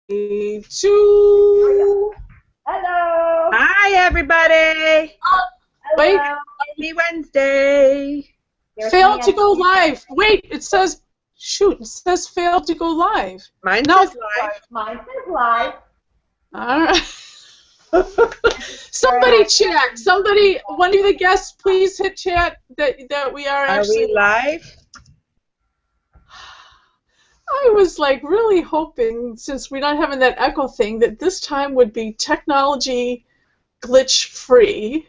Two. Hello. Hi, everybody. Wait, Happy Wednesday. failed to go live. Wait, it says, shoot, it says failed to go live. Mine No. says live. Mine says live. All right. Somebody chat. Somebody, one of the guests, please hit chat that we are actually. Are we live? I was like really hoping, since we're not having that echo thing, that this time would be technology glitch free.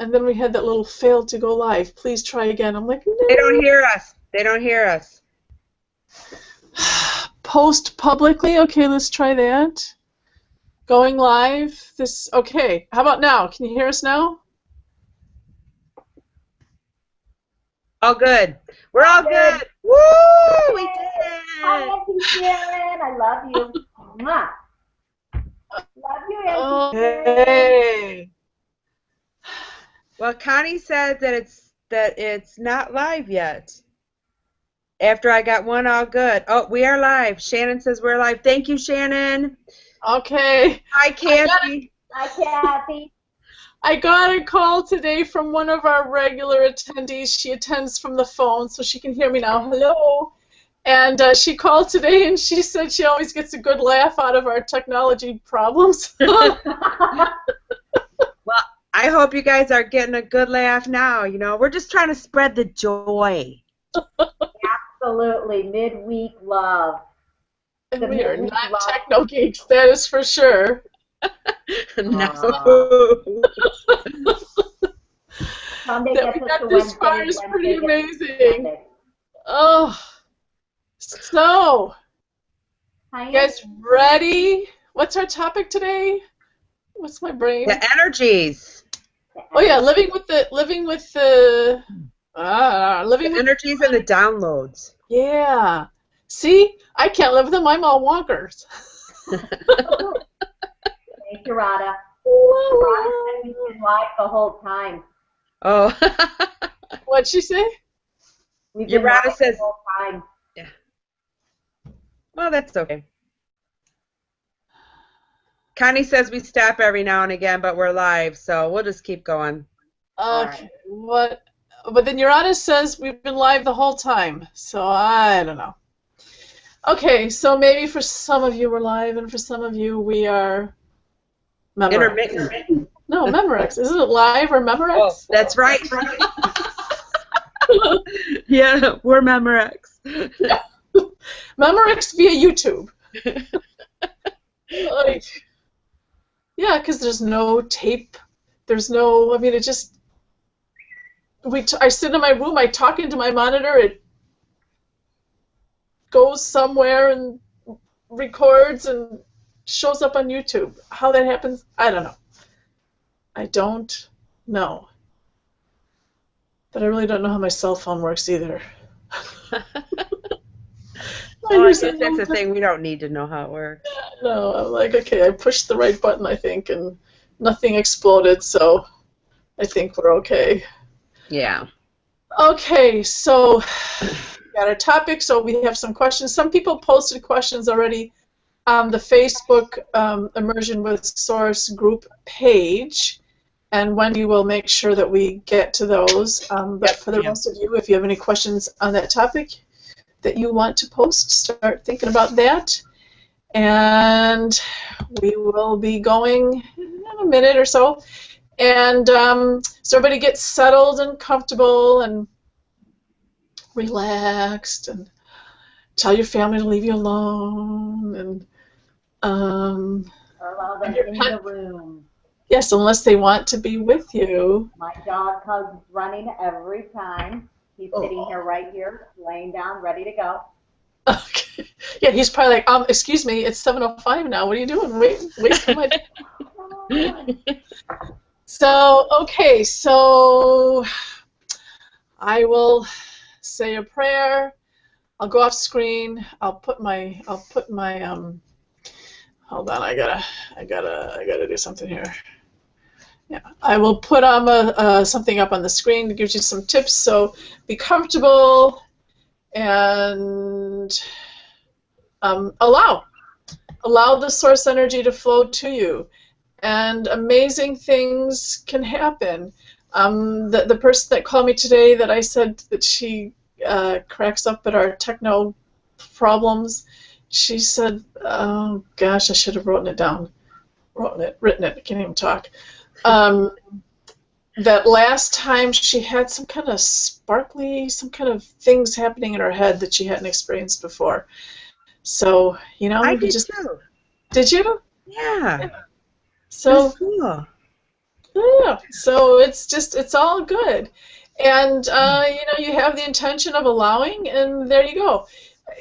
And then we had that little failed to go live. Please try again. I'm like, no. They don't hear us. They don't hear us. Post publicly. Okay, let's try that. Going live. This. Okay. How about now? Can you hear us now? All good. We're all good. Woo! We did Hi, it. Auntie Sharon. I love you. Mwah. Love you, Auntie Sharon. Hey. Well, Connie said that it's not live yet. After I got one all good. Oh, we are live. Shannon says we're live. Thank you, Shannon. Okay. Hi, Kathy. Hi, Kathy. I got a call today from one of our regular attendees. She attends from the phone, so she can hear me now. Hello. And she called today, and she said she always gets a good laugh out of our technology problems. Well, I hope you guys are getting a good laugh now. You know, we're just trying to spread the joy. Absolutely. Midweek love. And we are not techno geeks, that is for sure. No. Sunday That we gets us got to this Wednesday, far is Wednesday pretty gets us to amazing. Sunday. Oh, so, Hi, you guys ready? What's our topic today? What's my brain? The energies. Oh yeah, living with the Energies and the downloads. Yeah. See, I can't live with them. I'm all wonkers. Thank you, Rada. Rada said we've been live the whole time. Oh. What'd she say? We've Your been live Rada says. the whole time. Yeah. Well, that's okay. Connie says we stop every now and again, but we're live, so we'll just keep going. Okay. What? But then Urana says we've been live the whole time, so I don't know. Okay, so maybe for some of you we're live, and for some of you we are Memorex. Intermittent. No, Memorex. Isn't it live or Memorex? Oh, that's right. Yeah, we're Memorex. Memorex via YouTube. Like, yeah, because there's no tape. There's no. I mean, it just. I sit in my room. I talk into my monitor. It goes somewhere and records and shows up on YouTube. How that happens, I don't know. I don't know. But I really don't know how my cell phone works either. Well, I guess that's the thing. We don't need to know how it works. No, I'm like, okay, I pushed the right button, I think, and nothing exploded, so I think we're okay. Yeah. Okay, so we got our topic, so we have some questions. Some people posted questions already on the Facebook Immersion with Source group page, and Wendy will make sure that we get to those. But for the rest of you, if you have any questions on that topic that you want to post, start thinking about that. And we will be going in a minute or so. And so everybody gets settled and comfortable and relaxed, and tell your family to leave you alone, and Or allow them in the room. Yes, unless they want to be with you. My dog comes running every time. He's sitting here right here, laying down, ready to go. Okay. Yeah, he's probably like, excuse me, it's 7:05 now. What are you doing? Wait for my. So, okay, so I will say a prayer. I'll go off screen. I'll put my hold on, I gotta do something here. Yeah, I will put something up on the screen that gives you some tips. So be comfortable and allow allow the source energy to flow to you, and amazing things can happen. The person that called me today that I said that she cracks up at our techno problems, she said, oh gosh, I should have written it down. Written it, I can't even talk. That last time she had some kind of sparkly, some kind of things happening in her head that she hadn't experienced before. So, you know, I you did just... too. Did you? Yeah. Yeah. It was So, cool. yeah, so it's all good. And, you know, you have the intention of allowing, and there you go.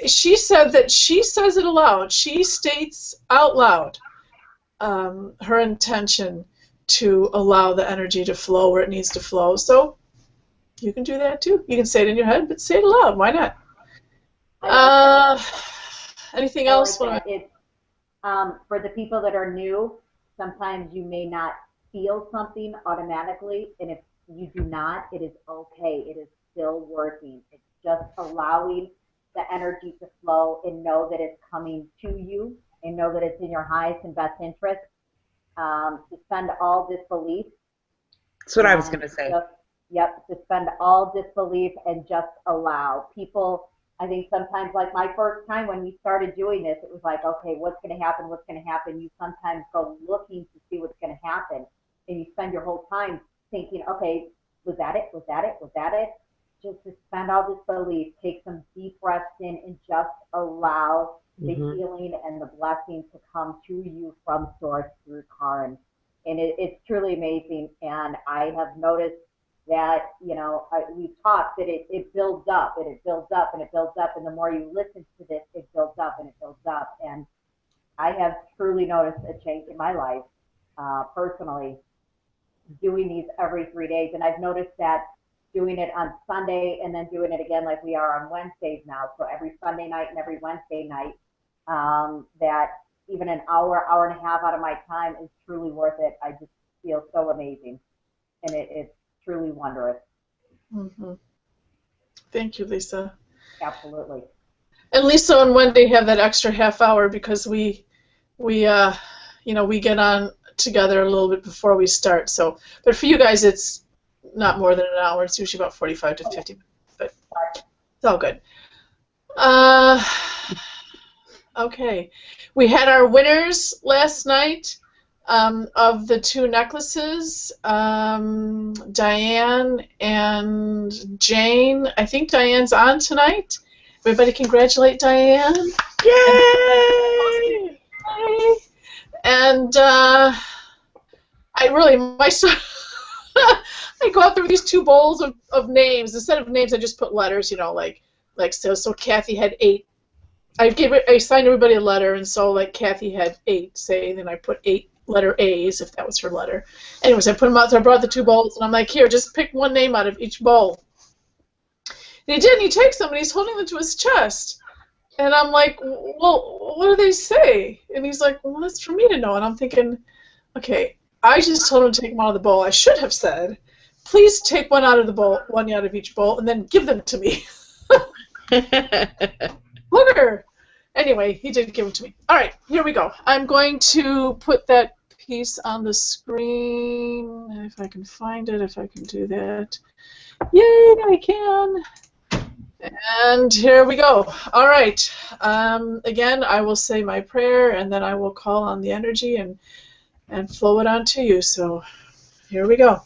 She said that she says it aloud. She states out loud her intention to allow the energy to flow where it needs to flow. So you can do that too. You can say it in your head, but say it aloud. Why not? I like that. Anything I else? like that. It's for the people that are new. Sometimes you may not feel something automatically, and if you do not, it is okay. It is still working. It's just allowing the energy to flow and know that it's coming to you and know that it's in your highest and best interest. Suspend all disbelief That's what I was and going to say. just, yep, suspend all disbelief and just allow. People, I think sometimes, like my first time when we started doing this, it was like, okay, what's going to happen? What's going to happen? You sometimes go looking to see what's going to happen, and you spend your whole time thinking, okay, was that it? Was that it? Was that it? Just suspend all disbelief, take some deep breaths in, and just allow the healing and the blessing to come to you from source through Karin. And it's truly amazing. And I have noticed that, you know, we've talked that it builds up and it builds up and it builds up. And the more you listen to this, it builds up and it builds up. And I have truly noticed a change in my life personally doing these every 3 days. And I've noticed that doing it on Sunday and then doing it again like we are on Wednesdays now. So every Sunday night and every Wednesday night, that even an hour, hour and a half out of my time is truly worth it. I just feel so amazing, and it's truly wondrous. Mm-hmm. Thank you, Lisa. Absolutely. And Lisa and Wendy have that extra half hour because we you know, we get on together a little bit before we start. So, but for you guys, it's not more than an hour. It's usually about 45 to 50 minutes, but it's all good. Okay, we had our winners last night of the two necklaces, Diane and Jane. I think Diane's on tonight. Everybody congratulate Diane. Yay! And I really, I go out there with these two bowls of names. Instead of names, I just put letters, you know, like so Kathy had 8. I signed everybody a letter, and so like Kathy had 8, say, then I put 8 letter A's if that was her letter. Anyways, I put them out there. I brought the 2 bowls, and I'm like, here, just pick one name out of each bowl. And he did. And he takes them, and he's holding them to his chest. And I'm like, well, what do they say? And he's like, well, that's for me to know. And I'm thinking, okay, I just told him to take them out of the bowl. I should have said, please take one out of the bowl, one out of each bowl, and then give them to me. Booger! Anyway, he did give them to me. All right, here we go. I'm going to put that piece on the screen, if I can find it, if I can do that. Yay, I can. And here we go. All right. Again, I will say my prayer, and then I will call on the energy and flow it onto you. So here we go.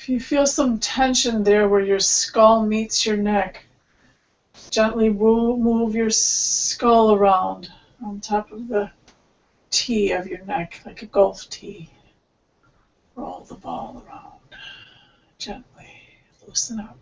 If you feel some tension there where your skull meets your neck, gently move your skull around on top of the tee of your neck, like a golf tee. Roll the ball around. Gently loosen up.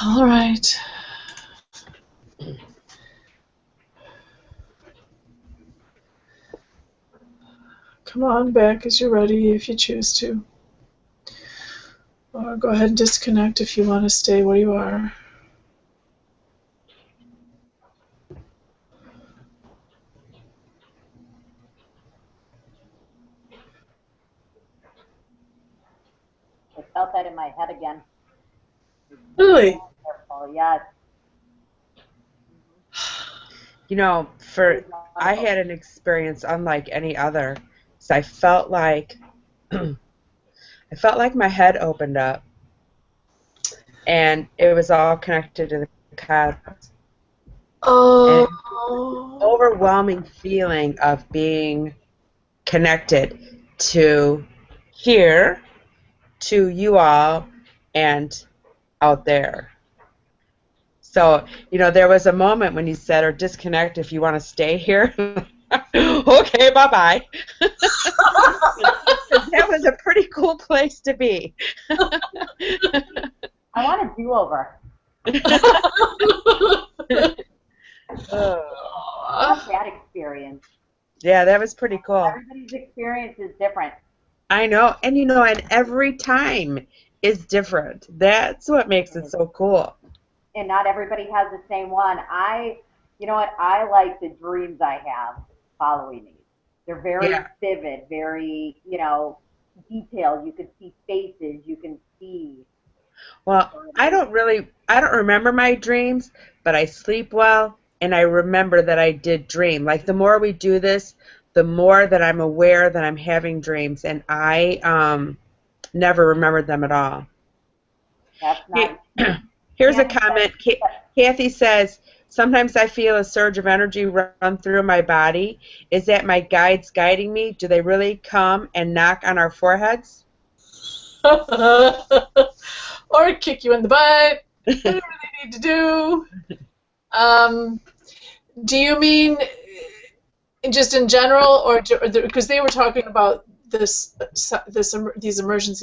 All right. Come on back as you're ready if you choose to. Or go ahead and disconnect if you want to stay where you are. I felt that in my head again. Really? Careful, yes. You know, I had an experience unlike any other. So I felt like my head opened up, and it was all connected to the cosmos. And Oh. overwhelming feeling of being connected to here, to you all, and out there. So, there was a moment when you said, or disconnect if you want to stay here. Okay, bye-bye. That was a pretty cool place to be. I want a do-over. Love that experience. Yeah, that was pretty cool. Everybody's experience is different. I know, and and every time is different. That's what makes it so cool. And not everybody has the same one. You know what? I like the dreams I have following these. They're very Yeah. vivid, very, detailed. You can see faces. You can see. Well, I don't remember my dreams, but I sleep well, and I remember that I did dream. Like the more we do this, the more that I'm aware that I'm having dreams, and I never remembered them at all. That's nice. Here's a And comment. Kathy says, sometimes I feel a surge of energy run through my body. Is that my guides guiding me? Do they really come and knock on our foreheads? Or kick you in the butt. Whatever they need to do. Do you mean just in general, or because they were talking about these immersion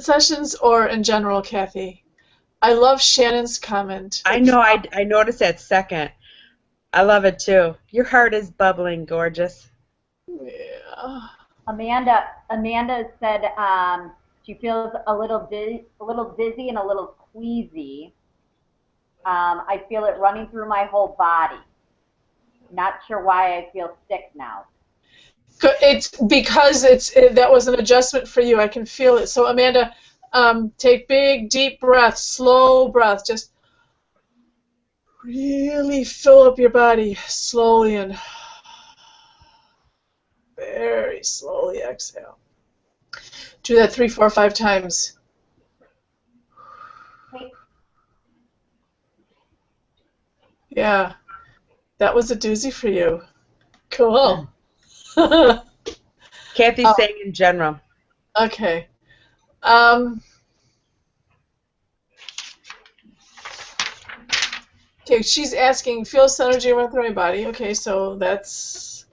sessions, or in general, Kathy? I love Shannon's comment. I know. I noticed that second. I love it too. Your heart is bubbling, gorgeous. Yeah. Amanda said she feels a little dizzy and a little queasy. I feel it running through my whole body. Not sure why I feel sick now. It's because that was an adjustment for you. I can feel it. So Amanda, take big, deep breaths, slow breath. Just really fill up your body slowly and very slowly exhale. Do that 3, 4, 5 times. Okay. Yeah, that was a doozy for you. Cool. Kathy's saying in general. Okay. Okay, she's asking, feel this energy run through my body. Okay, so that's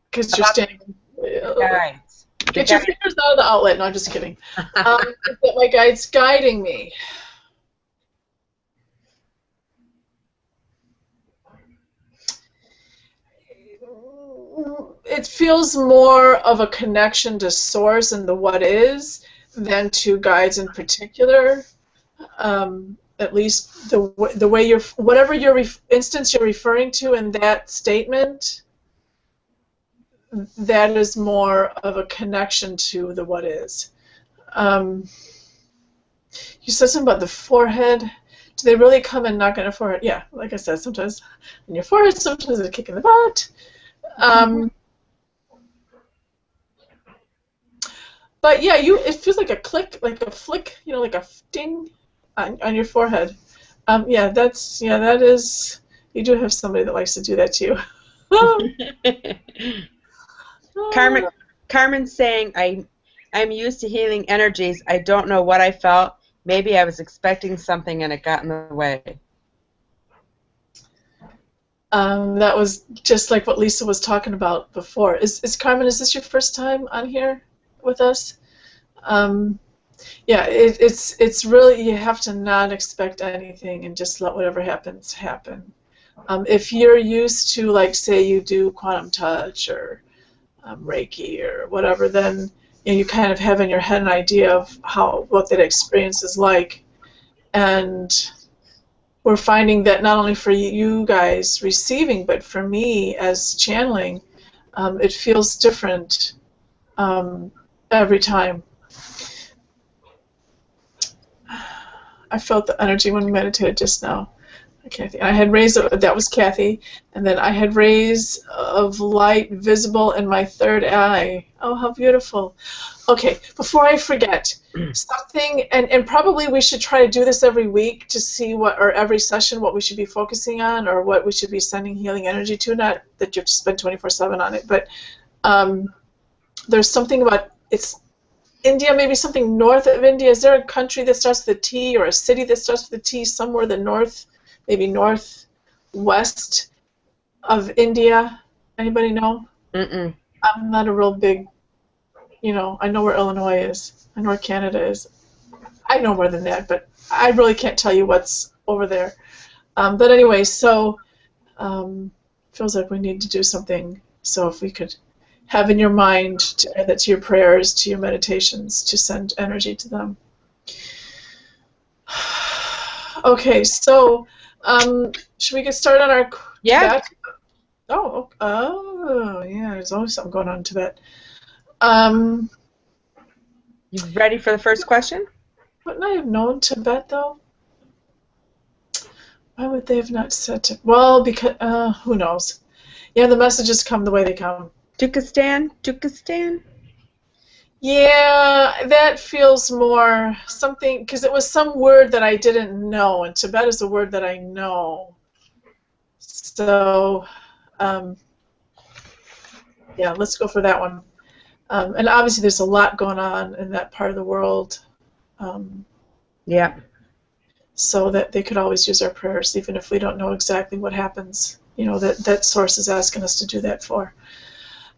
because you're standing. Guides. Get your fingers out of the outlet. No, I'm just kidding. That my guide's guiding me. It feels more of a connection to source and the what is than to guides in particular. At least the way you're, whatever instance you're referring to in that statement, that is more of a connection to the what is. You said something about the forehead. Do they really come and knock on your forehead? Yeah, like I said, sometimes on your forehead, sometimes they kick in the butt. But yeah, it feels like a click, like a flick, like a ding on your forehead. Yeah, that is. You do have somebody that likes to do that to you. Carmen's saying, I'm used to healing energies. I don't know what I felt. Maybe I was expecting something and it got in the way. That was just like what Lisa was talking about before. Carmen, is this your first time on here with us? Yeah, it's really, you have to not expect anything and just let whatever happens happen. If you're used to, like, say you do quantum touch or Reiki or whatever, then you kind of have in your head an idea of what that experience is like. And we're finding that not only for you guys receiving, but for me as channeling, it feels different every time. I felt the energy when we meditated just now. Kathy. I had rays that was Kathy, and then I had rays of light visible in my third eye. Oh, how beautiful. Okay, before I forget, something, and probably we should try to do this every week to see or every session, what we should be focusing on or what we should be sending healing energy to. Not that you have to spend 24/7 on it, but there's something about, it's India, maybe something north of India. Is there a country that starts with a T or a city that starts with a T somewhere in the north? Maybe northwest of India. Anybody know? Mm-mm. I'm not a real big, I know where Illinois is. I know where Canada is. I know more than that, but I really can't tell you what's over there. But anyway, so feels like we need to do something. So if we could have in your mind to add that to your prayers, to your meditations, to send energy to them. Okay, so should we get started on our Tibet? Oh, yeah, there's always something going on in Tibet. You ready for the first question? Wouldn't I have known Tibet, though? Why would they have not said Tibet? Well, because, who knows? Yeah, the messages come the way they come. Turkestan? Yeah, that feels more something, because it was some word that I didn't know, and Tibet is a word that I know. So, yeah, let's go for that one. And obviously there's a lot going on in that part of the world. Yeah. so that they could always use our prayers, even if we don't know exactly what happens. You know, that source is asking us to do that for.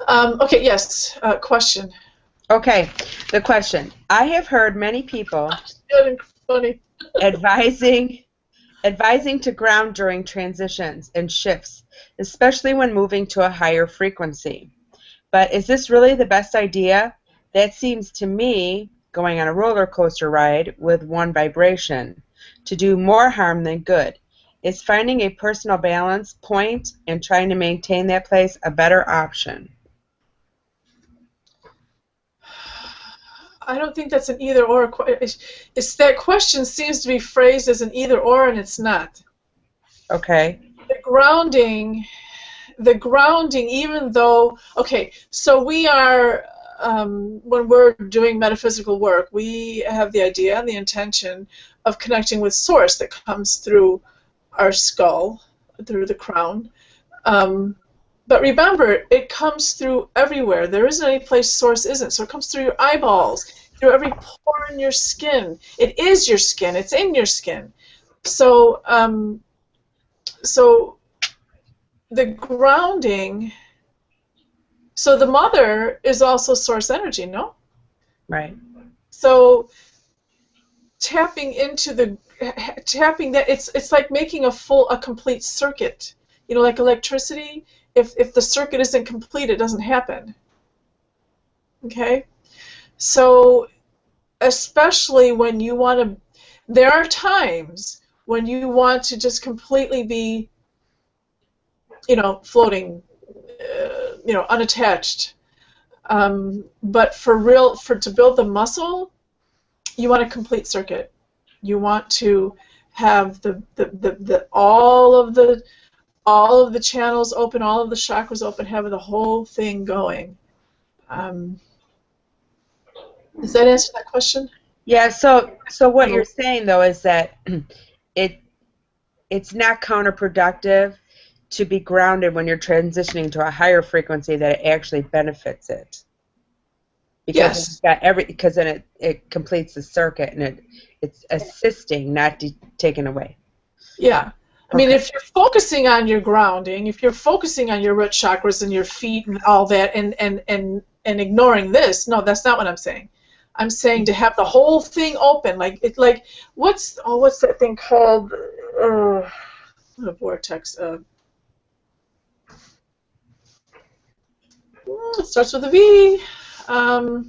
Okay, yes, question. Okay, the question. I have heard many people Good and funny. advising to ground during transitions and shifts, especially when moving to a higher frequency. But is this really the best idea? That seems to me, going on a roller coaster ride with one vibration, to do more harm than good. Is finding a personal balance point and trying to maintain that place a better option? I don't think that's an either or. It's that question seems to be phrased as an either or, and it's not. Okay. The grounding, even though, okay, so we are, when we're doing metaphysical work, we have the idea and the intention of connecting with Source that comes through our skull, through the crown. But remember, it comes through everywhere. There isn't any place Source isn't. So it comes through your eyeballs, through every pore in your skin. It is your skin. It's in your skin. So, so the grounding. So the mother is also Source energy, no? Right. So tapping that, it's like making a complete circuit. You know, like electricity. If the circuit isn't complete, it doesn't happen. Okay? So especially when you want to, there are times when you want to just completely be, you know, floating, you know, unattached. But to build the muscle, you want a complete circuit. You want to have all of the channels open, all of the chakras open, have the whole thing going. Does that answer that question? Yeah, so what you're saying though is that it's not counterproductive to be grounded when you're transitioning to a higher frequency, that it actually benefits it. Because Yes. it's got because then it completes the circuit and it's assisting, not taken away. Yeah. I mean, if you're focusing on your grounding, if you're focusing on your root chakras and your feet and all that, and ignoring this, no, that's not what I'm saying. I'm saying to have the whole thing open, like what's that thing called? A vortex. It starts with a V. I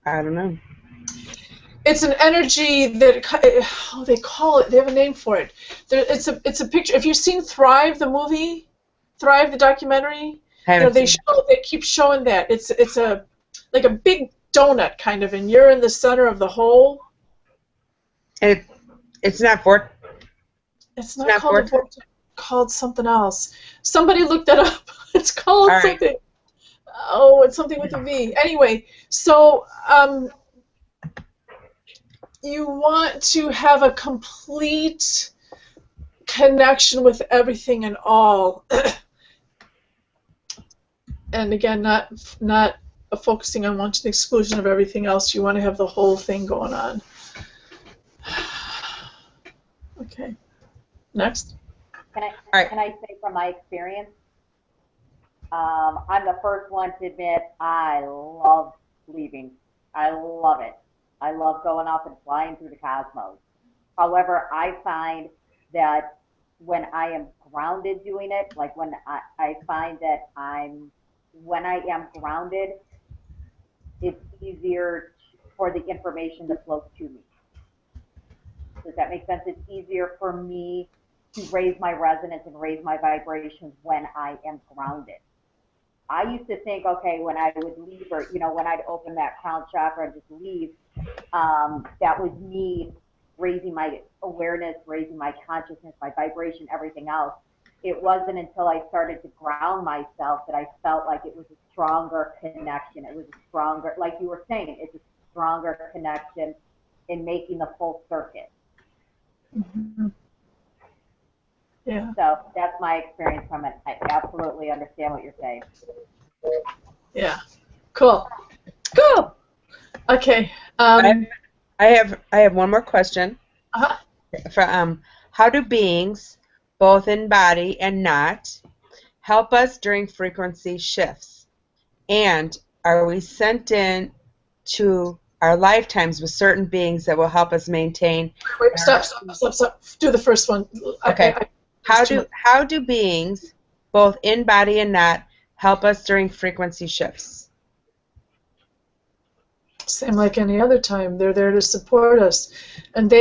don't know. It's an energy that they call it. They have a name for it. It's a picture. If you've seen Thrive, the movie, Thrive, the documentary, you know, they keep showing that. It's like a big donut kind of, and you're in the center of the whole. And it's not vortex. It's not called a vortex. Called something else. Somebody look that up. It's called something. Oh, it's something with a V. Anyway, so you want to have a complete connection with everything and all. And again, not focusing on one to the exclusion of everything else. You want to have the whole thing going on. Okay. Next. Can I say from my experience, I'm the first one to admit I love leaving. I love it. I love going up and flying through the cosmos. However, I find that when I am grounded doing it, like when I find that when I am grounded, it's easier for the information to flow to me. Does that make sense? It's easier for me to raise my resonance and raise my vibrations when I am grounded. I used to think, okay, when I would leave, or when I'd open that crown chakra and just leave, that was me raising my awareness, raising my consciousness, my vibration, everything else. It wasn't until I started to ground myself that I felt like it was a stronger connection. It was a stronger, like you were saying, it's a stronger connection in making the full circuit. Mm-hmm. Yeah. So that's my experience from it. I absolutely understand what you're saying. Yeah. Cool. Okay. I I have one more question. Uh-huh. For, how do beings, both in body and not, help us during frequency shifts? And are we sent in to our lifetimes with certain beings that will help us maintain Wait, our... stop. Do the first one. Okay. How do beings, both in body and not, help us during frequency shifts? Same like any other time. They're there to support us. And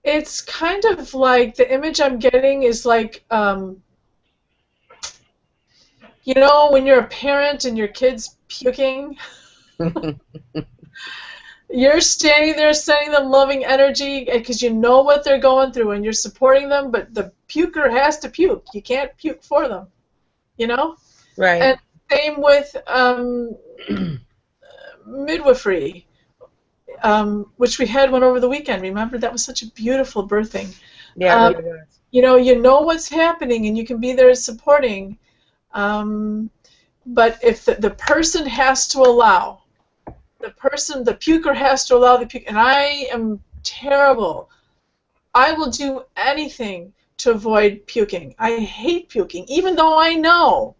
it's kind of like, the image I'm getting is like, you know, when you're a parent and your kid's puking, you're standing there sending them loving energy because you know what they're going through and you're supporting them, but the puker has to puke. You can't puke for them, you know? Right. And same with midwifery, which we had one over the weekend. Remember, that was such a beautiful birthing. Yeah, it really was. You know what's happening and you can be there supporting. But if the person has to allow, the puker has to allow the puke, and I am terrible. I will do anything to avoid puking. I hate puking, even though I know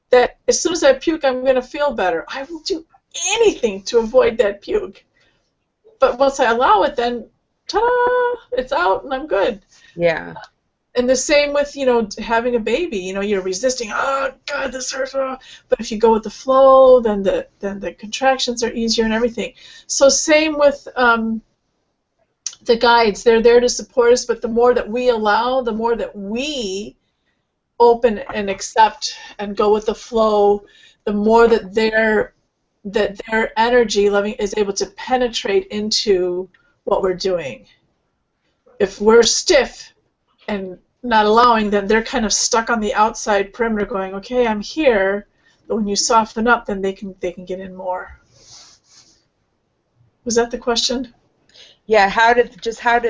that as soon as I puke, I'm going to feel better. I will do anything to avoid that puke. But once I allow it, then ta-da, it's out and I'm good. Yeah. And the same with, you know, having a baby. You know, you're resisting. Oh God, this hurts. Oh. But if you go with the flow, then the contractions are easier and everything. So same with the guides. They're there to support us. But the more that we allow, the more that we open and accept and go with the flow, the more that their energy loving is able to penetrate into what we're doing. If we're stiff and not allowing, then they're kind of stuck on the outside perimeter going, okay, I'm here, but when you soften up, then they can get in more. Was that the question? Yeah, how do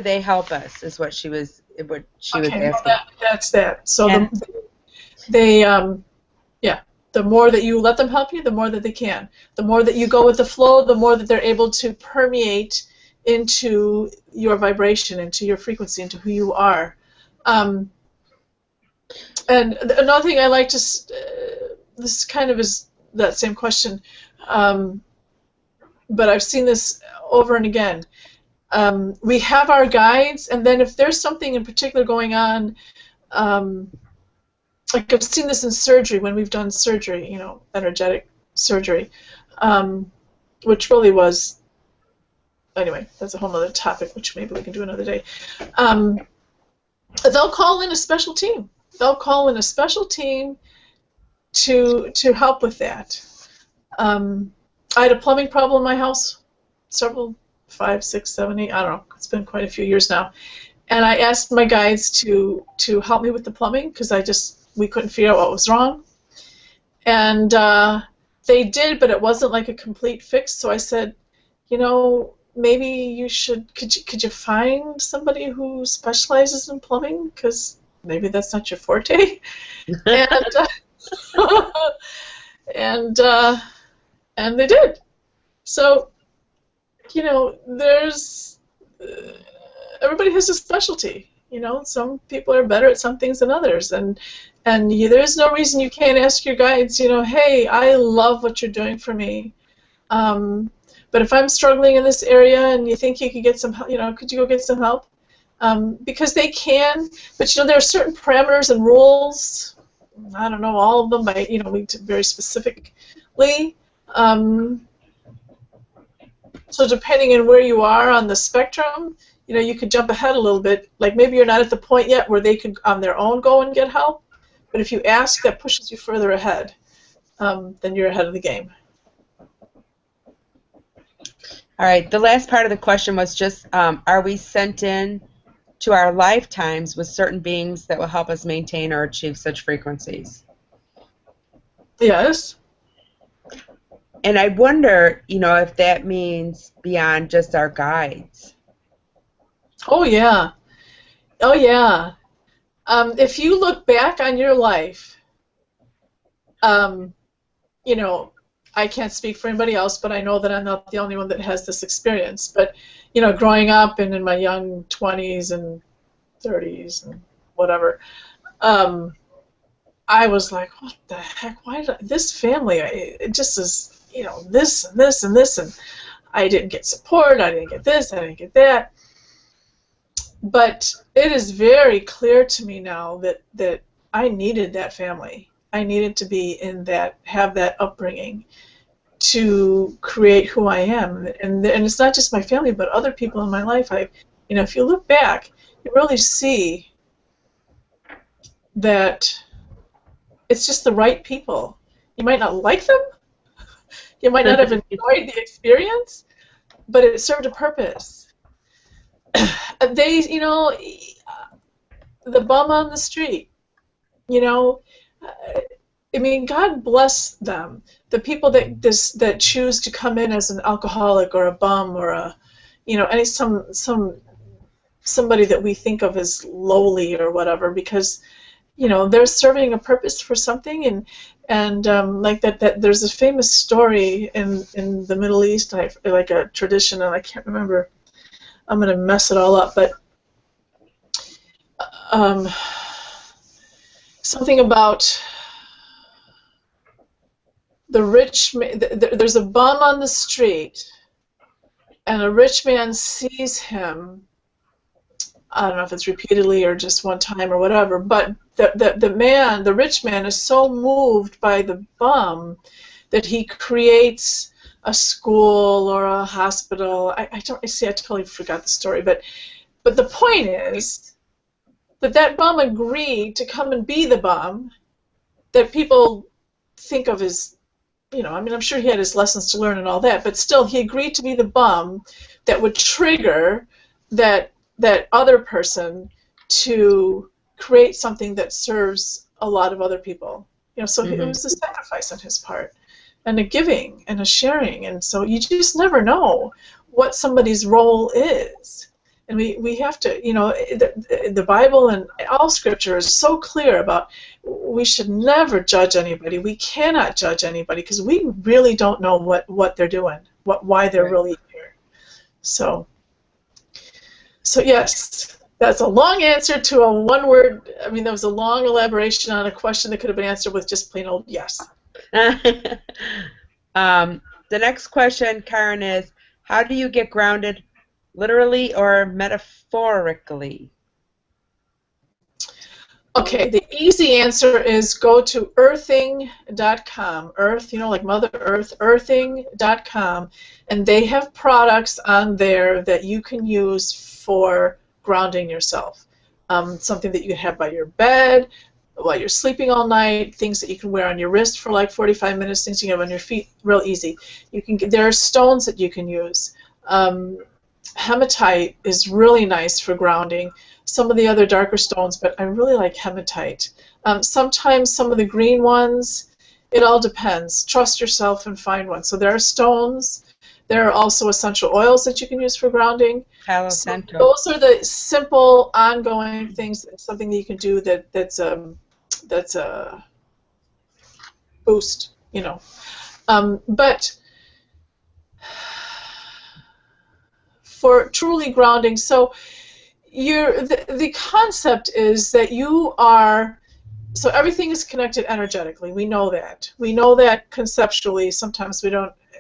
they help us is what she was asking. Well, that's that. So the more that you let them help you, the more that they can. The more that you go with the flow, the more that they're able to permeate into your vibration, into your frequency, into who you are. And another thing I like to, this kind of is that same question, but I've seen this over and again. We have our guides, and then if there's something in particular going on, like I've seen this in surgery when we've done surgery, you know, energetic surgery, which really was, anyway, that's a whole other topic, which maybe we can do another day. They'll call in a special team. They'll call in a special team to help with that. I had a plumbing problem in my house, 5, 6, 7, 8, I don't know, it's been quite a few years now. And I asked my guides to help me with the plumbing because we couldn't figure out what was wrong. And they did, but it wasn't like a complete fix. So I said, you know, maybe you could you find somebody who specializes in plumbing? Because maybe that's not your forte. And they did. So, you know, everybody has a specialty. You know, some people are better at some things than others, and there's no reason you can't ask your guides, you know, hey, I love what you're doing for me, but if I'm struggling in this area and you think you could get some help, you know, could you go get some help? Because they can, but you know, there are certain parameters and rules. I don't know all of them, by, you know, very specifically. So depending on where you are on the spectrum, you know, you could jump ahead a little bit. Like maybe you're not at the point yet where they could on their own go and get help, but if you ask, that pushes you further ahead. Then you're ahead of the game. All right, the last part of the question was just, are we sent in to our lifetimes with certain beings that will help us maintain or achieve such frequencies? Yes. And I wonder, you know, if that means beyond just our guides. Oh, yeah. Oh, yeah. If you look back on your life, you know, I can't speak for anybody else, but I know that I'm not the only one that has this experience. But, you know, growing up and in my young 20s and 30s and whatever, I was like, what the heck? Why did this family? It just is, you know, this and this and this, and I didn't get support. I didn't get this. I didn't get that. But it is very clear to me now that I needed that family. I needed to be in that, have that upbringing to create who I am. And it's not just my family, but other people in my life. You know, if you look back, you really see that it's just the right people. You might not like them. You might not have enjoyed the experience, but it served a purpose. They, you know, the bum on the street, you know, I mean, God bless them. The people that choose to come in as an alcoholic or a bum or a, you know, somebody that we think of as lowly or whatever, because, you know, they're serving a purpose for something, and like that there's a famous story in the Middle East, like a tradition, and I can't remember. I'm gonna mess it all up, but something about the rich man. There's a bum on the street, and a rich man sees him. I don't know if it's repeatedly or just one time or whatever, but the rich man is so moved by the bum that he creates a school or a hospital. I totally forgot the story, but the point is that bum agreed to come and be the bum that people think of as, you know, I mean, I'm sure he had his lessons to learn and all that, but still he agreed to be the bum that would trigger that other person to create something that serves a lot of other people. You know, so it was a sacrifice on his part, and a giving and a sharing, and so you just never know what somebody's role is. And we have to, you know, the Bible and all Scripture is so clear about we should never judge anybody. We cannot judge anybody because we really don't know what they're doing, why they're really here. So yes, that's a long answer to a one-word. I mean, that was a long elaboration on a question that could have been answered with just plain old yes. The next question, Karen, is how do you get grounded, literally or metaphorically? Okay, the easy answer is go to earthing.com. Earth, you know, like Mother Earth, earthing.com, and they have products on there that you can use for grounding yourself. Something that you can have by your bed, while you're sleeping all night, things that you can wear on your wrist for like 45 minutes, things you can have on your feet, real easy. There are stones that you can use. Hematite is really nice for grounding. Some of the other darker stones, but I really like hematite. Sometimes some of the green ones, it all depends. Trust yourself and find one. So there are stones. There are also essential oils that you can use for grounding. So those are the simple, ongoing things. Something that you can do that's a boost, you know. But for truly grounding, so the concept is that you are, so everything is connected energetically. We know that. We know that conceptually. Sometimes we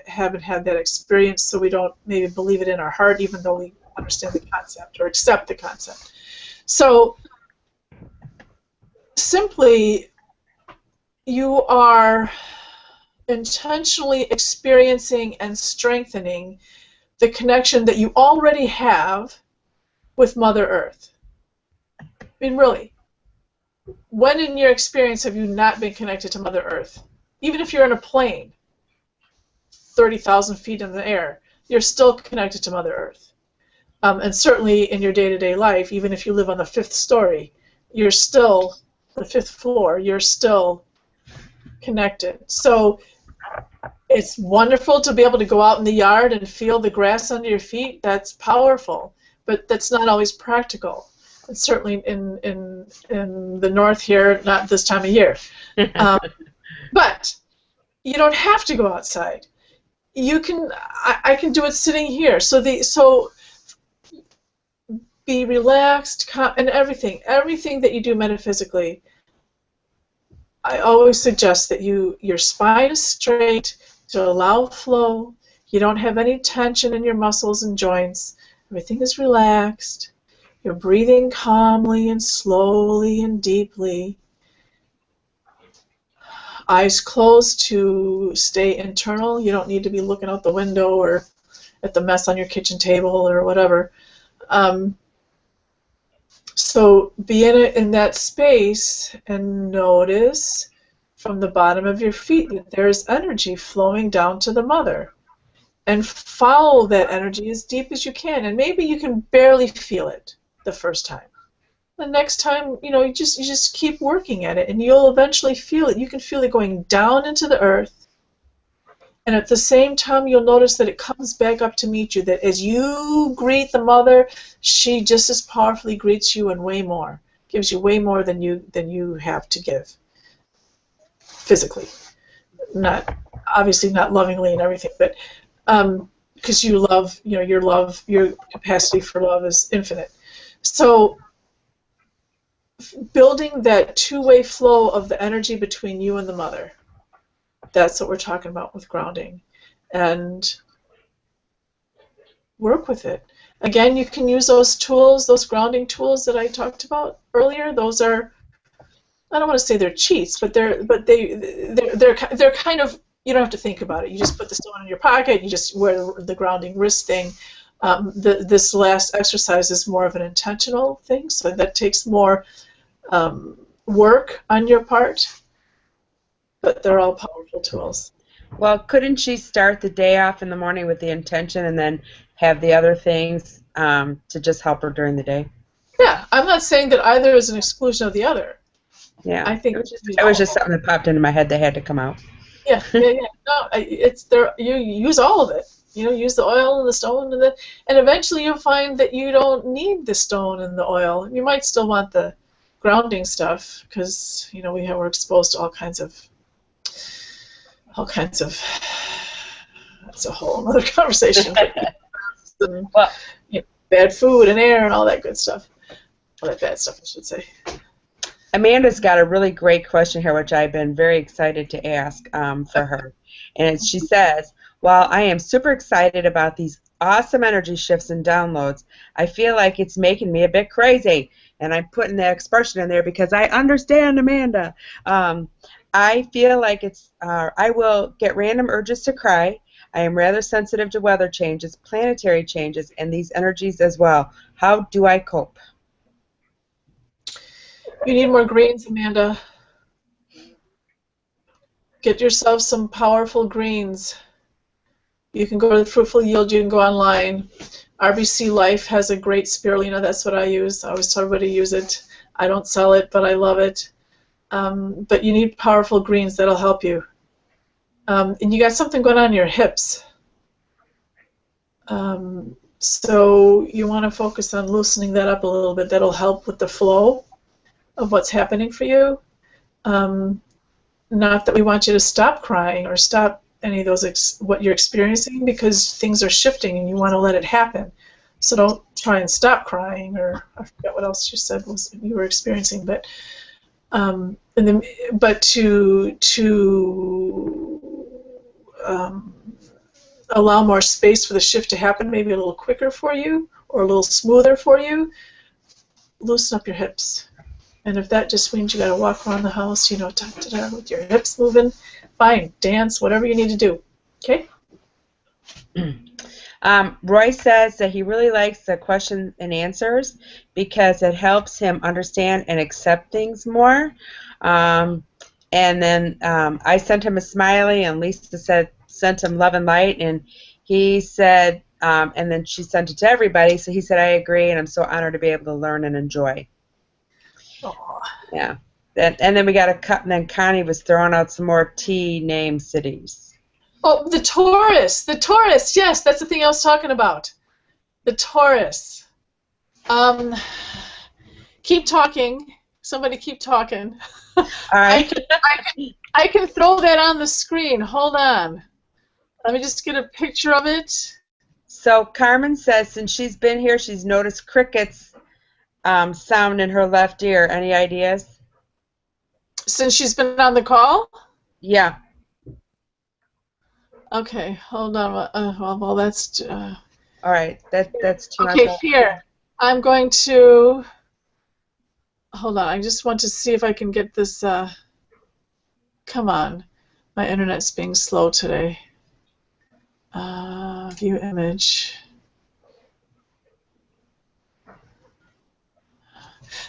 haven't had that experience, so we don't maybe believe it in our heart, even though we understand the concept or accept the concept. So simply, you are intentionally experiencing and strengthening the connection that you already have with Mother Earth. I mean, really, when in your experience have you not been connected to Mother Earth? Even if you're in a plane, 30,000 feet in the air, you're still connected to Mother Earth. And certainly in your day-to-day life, even if you live on the 5th story, you're still, the 5th floor, you're still connected. So it's wonderful to be able to go out in the yard and feel the grass under your feet. That's powerful, but that's not always practical. And certainly in the north here, not this time of year. But you don't have to go outside. You can, I can do it sitting here. So be relaxed, and everything that you do metaphysically. I always suggest that your spine is straight to allow flow. You don't have any tension in your muscles and joints. Everything is relaxed. You're breathing calmly and slowly and deeply. Eyes closed to stay internal. You don't need to be looking out the window or at the mess on your kitchen table or whatever. So be in that space and notice from the bottom of your feet that there's energy flowing down to the mother. And follow that energy as deep as you can. And maybe you can barely feel it the first time. The next time, you just keep working at it, and you'll eventually feel it. You can feel it going down into the earth. And at the same time, you'll notice that it comes back up to meet you, that as you greet the mother, she just as powerfully greets you and way more, gives you way more than you have to give physically. Obviously not lovingly and everything, but because you love, your capacity for love is infinite. So building that two-way flow of the energy between you and the mother. That's what we're talking about with grounding. And work with it. Again, you can use those tools, those grounding tools that I talked about earlier. Those are, I don't want to say they're cheats, but they're kind of, you don't have to think about it. You just put the stone in your pocket, you just wear the grounding wrist thing. This last exercise is more of an intentional thing, so that takes more work on your part, but they're all powerful tools. Well, couldn't she start the day off in the morning with the intention and then have the other things to just help her during the day? Yeah, I'm not saying that either is an exclusion of the other. Yeah, I think it was just something that popped into my head that had to come out. Yeah. No, it's there. You use all of it. Use the oil and the stone, and eventually you'll find that you don't need the stone and the oil. You might still want the grounding stuff because we're exposed to all kinds of. That's a whole other conversation. And, well, bad food and air and all that good stuff. All that bad stuff, I should say. Amanda's got a really great question here, which I've been very excited to ask for her. And she says, while I am super excited about these awesome energy shifts and downloads, I feel like it's making me a bit crazy. And I'm putting the expression in there because I understand, Amanda. I feel like I will get random urges to cry. I am rather sensitive to weather changes, planetary changes, and these energies as well. How do I cope? You need more greens, Amanda. Get yourself some powerful greens. You can go to the Fruitful Yield, you can go online. RBC Life has a great spirulina, that's what I use. I always tell everybody to use it. I don't sell it, but I love it. But you need powerful greens, that'll help you. And you got something going on in your hips. So you want to focus on loosening that up a little bit. That'll help with the flow of what's happening for you. Not that we want you to stop crying or stop any of those what you're experiencing, because things are shifting and you want to let it happen. So don't try and stop crying, or I forget what else you said was you were experiencing, but allow more space for the shift to happen, maybe a little quicker for you or a little smoother for you. Loosen up your hips. And if that just means you got to walk around the house, with your hips moving, fine, dance, whatever you need to do. Okay? Roy says that he really likes the question and answers because it helps him understand and accept things more. And then I sent him a smiley, and Lisa sent him love and light, and he said, and then she sent it to everybody, so he said, I agree, and I'm so honored to be able to learn and enjoy. Aww. Yeah. And then we got a cut, and then Connie was throwing out some more T name cities. Oh, the Taurus. The Taurus, yes, that's the thing I was talking about. The Taurus. Keep talking. Somebody keep talking. All right. I can throw that on the screen. Hold on. Let me just get a picture of it. So Carmen says since she's been here, she's noticed crickets sound in her left ear. Any ideas? Since she's been on the call? Yeah. Okay, hold on. Well, that's... All right. That's too much. Okay, here. I'm going to... Hold on. I just want to see if I can get this... Come on. My internet's being slow today. View image.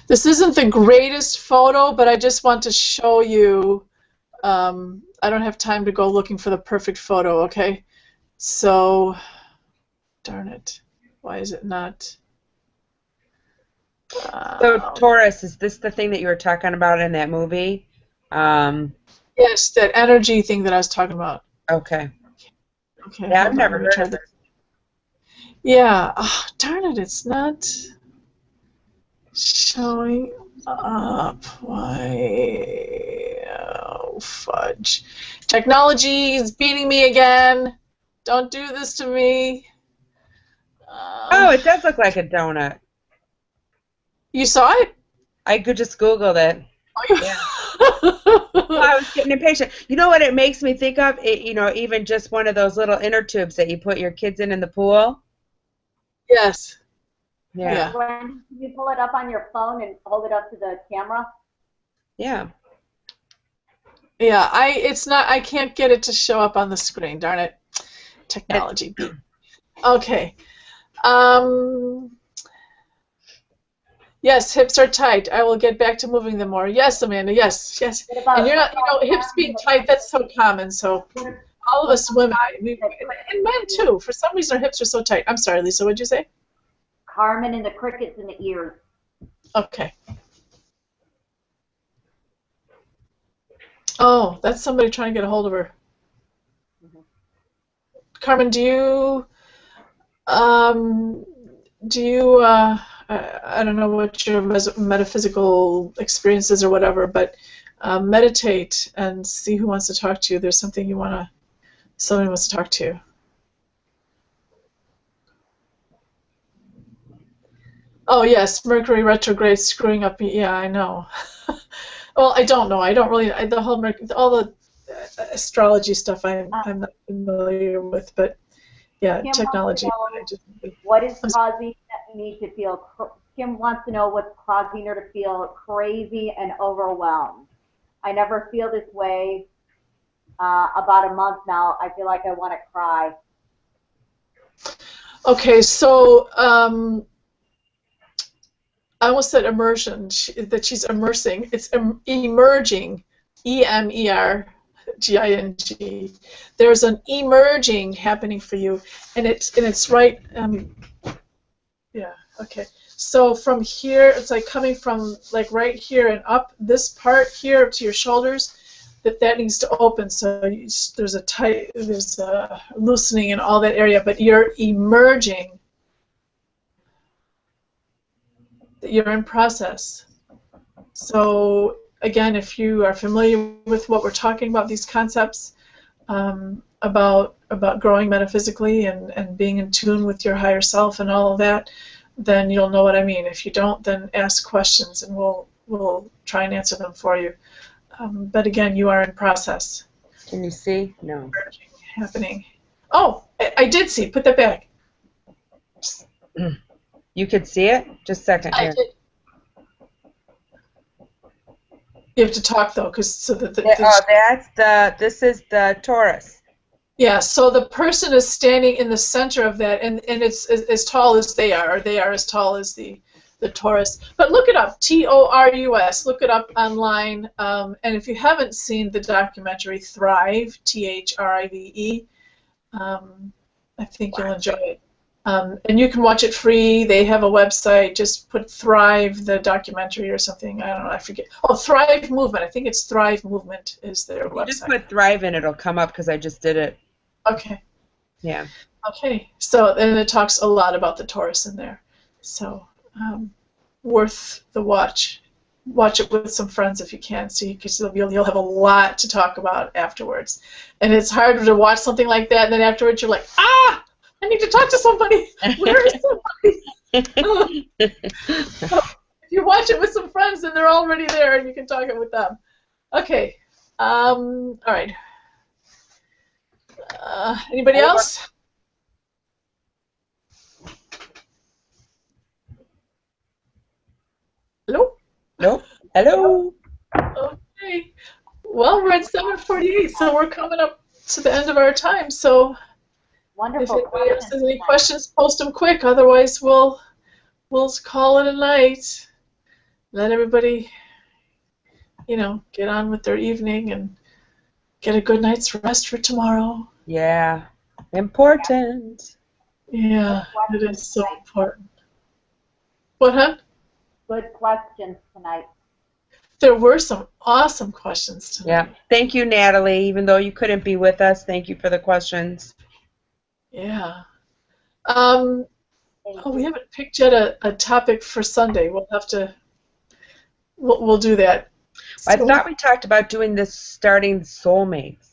This isn't the greatest photo, but I just want to show you. I don't have time to go looking for the perfect photo, okay? So, darn it. Why is it not? So Taurus, is this the thing that you were talking about in that movie? Yes, that energy thing that I was talking about. Okay. Okay. Yeah, I've never heard of it. Yeah. Oh, darn it, it's not showing up. Why? Oh, fudge. Technology is beating me again. Don't do this to me. Oh, it does look like a donut. You saw it? I could just Googled it. Yeah. Oh, I was getting impatient. You know what it makes me think of? Even just one of those little inner tubes that you put your kids in the pool. yes. Yeah. When you pull it up on your phone and hold it up to the camera? Yeah. Yeah, I can't get it to show up on the screen, darn it. Technology. Okay. Yes, hips are tight. I will get back to moving them more. Yes, Amanda, yes. And you're not, hips being tight, that's so common, so all of us women, and men too, for some reason our hips are so tight. I'm sorry, Lisa, what'd you say? Carmen and the crickets in the ears. Okay. Oh, that's somebody trying to get a hold of her. Carmen, do you, I don't know what your metaphysical experience is or whatever, but meditate and see who wants to talk to you. There's something somebody wants to talk to you. Oh yes, Mercury retrograde screwing up. Yeah, I know. Well, I don't know. I don't really. All the astrology stuff I'm not familiar with, but yeah, Kim technology. What is causing me to feel? Kim wants to know what's causing her to feel crazy and overwhelmed. I never feel this way. About a month now, I feel like I want to cry. Okay, so I almost said immersion. That she's immersing. It's emerging. EMERGING. There's an emerging happening for you, and it's right. Yeah. Okay. So from here, it's like coming from like right here and up this part here to your shoulders. That needs to open. So there's a loosening in all that area, but you're emerging. You're in process. So again, if you are familiar with what we're talking about, these concepts about growing metaphysically and being in tune with your higher self and all of that, then you'll know what I mean. If you don't, then ask questions and we'll try and answer them for you. But again, you are in process. Can you see? No. Happening. Oh, I did see. Put that back. You could see it? Just a second here. You have to talk though, because this is the Taurus. Yeah, so the person is standing in the center of that, and it's as tall as they are, or they are as tall as the Taurus. But look it up, Taurus. Look it up online, and if you haven't seen the documentary Thrive, THRIVE, I think you'll enjoy it. And you can watch it free. They have a website. Just put Thrive, the documentary or something. I don't know. I forget. Oh, Thrive Movement. I think it's Thrive Movement is their website. Just put Thrive in. It'll come up because I just did it. Okay. Yeah. Okay. So then it talks a lot about the Taurus in there. So worth the watch. watch it with some friends if you can, see, because you'll have a lot to talk about afterwards. And it's hard to watch something like that, and then afterwards you're like, I need to talk to somebody. Where is somebody? So if you watch it with some friends, then they're already there, and you can talk it with them. Okay. All right. Anybody else? Hello? Nope. Hello. Okay. Well, we're at 7:48, so we're coming up to the end of our time. So Wonderful. if anybody else has any tonight. questions, post them quick. Otherwise, we'll call it a night. Let everybody, get on with their evening and get a good night's rest for tomorrow. Yeah. Important. Yeah, it is so important. What, huh? Good questions tonight. There were some awesome questions tonight. Yeah. Thank you, Natalie. Even though you couldn't be with us, thank you for the questions. Yeah. Thank We you. haven't picked yet a topic for Sunday. We'll have to. We'll do that. I So, thought we talked about doing this starting soulmates.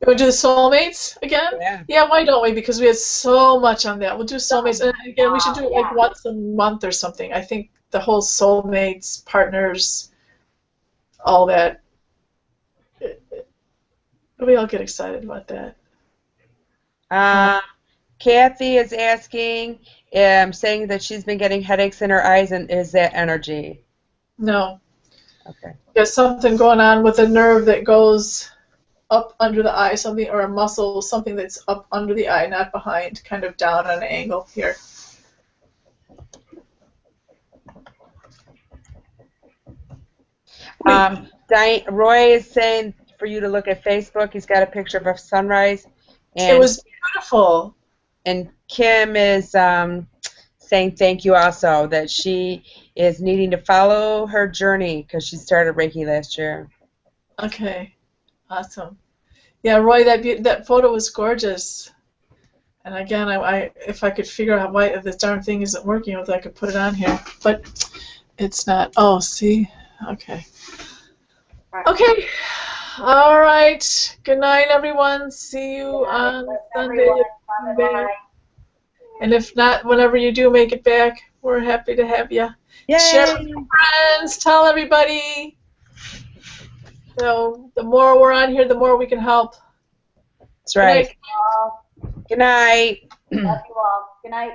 you want to do the soulmates again? Yeah. Yeah, why don't we? Because we had so much on that. We'll do soulmates. And again, we should do it like once a month or something. I think the whole soulmates, partners, all that. We all get excited about that. Kathy is asking, saying that she's been getting headaches in her eyes, and is that energy? No. Okay. There's something going on with a nerve that goes up under the eye, something, or a muscle, something that's up under the eye, not behind, kind of down on an angle here. Roy is saying for you to look at Facebook. He's got a picture of a sunrise. And It was beautiful. And Kim is saying thank you also, that she is needing to follow her journey because she started Reiki last year. Okay, awesome. Yeah, Roy, that photo was gorgeous. And again, if I could figure out why this darn thing isn't working, if I could put it on here, but it's not. Oh, see, okay. Okay, all right. Good night, everyone. See you on Sunday. And if not, whenever you do make it back, we're happy to have you. Yay! Share with your friends. Tell everybody. So the more we're on here, the more we can help. That's right. Good night. Good night. Love you all. Good night.